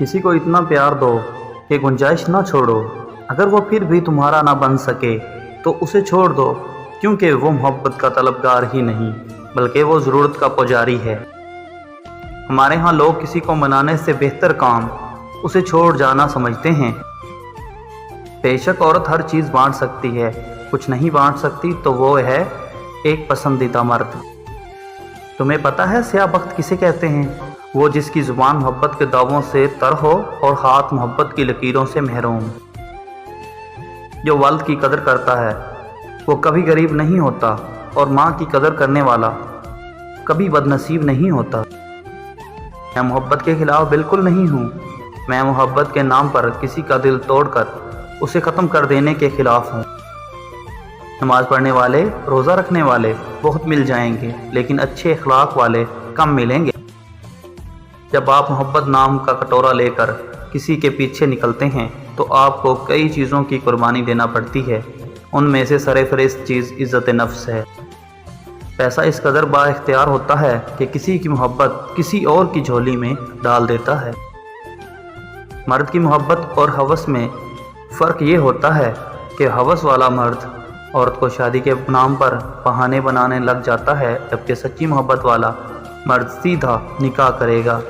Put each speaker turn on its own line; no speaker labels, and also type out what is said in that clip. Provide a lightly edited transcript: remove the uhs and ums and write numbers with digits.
किसी को इतना प्यार दो कि गुंजाइश ना छोड़ो। अगर वो फिर भी तुम्हारा ना बन सके तो उसे छोड़ दो, क्योंकि वो मोहब्बत का तलबगार ही नहीं बल्कि वो ज़रूरत का पुजारी है। हमारे यहाँ लोग किसी को मनाने से बेहतर काम उसे छोड़ जाना समझते हैं। बेशक औरत हर चीज़ बांट सकती है, कुछ नहीं बांट सकती तो वो है एक पसंदीदा मर्द। तुम्हें पता है स्याह बख्त किसे कहते हैं? वो जिसकी ज़ुबान मोहब्बत के दावों से तर हो और हाथ मोहब्बत की लकीरों से महरूम। जो वालिद की कदर करता है वो कभी गरीब नहीं होता, और माँ की कदर करने वाला कभी बदनसीब नहीं होता। मैं मोहब्बत के ख़िलाफ़ बिल्कुल नहीं हूँ। मैं मोहब्बत के नाम पर किसी का दिल तोड़कर उसे ख़त्म कर देने के ख़िलाफ़ हूँ। नमाज़ पढ़ने वाले, रोज़ा रखने वाले बहुत मिल जाएंगे, लेकिन अच्छे अखलाक वाले कम मिलेंगे। जब आप मोहब्बत नाम का कटोरा लेकर किसी के पीछे निकलते हैं तो आपको कई चीज़ों की कुर्बानी देना पड़ती है। उनमें से सरफ़हरिस्त चीज़ इज़्ज़त नफ्स है। पैसा इस कदर बाइख्तियार होता है कि किसी की मोहब्बत किसी और की झोली में डाल देता है। मर्द की मोहब्बत और हवस में फ़र्क ये होता है कि हवस वाला मर्द औरत को शादी के नाम पर बहाने बनाने लग जाता है, जबकि सच्ची मोहब्बत वाला मर्द सीधा निकाह करेगा।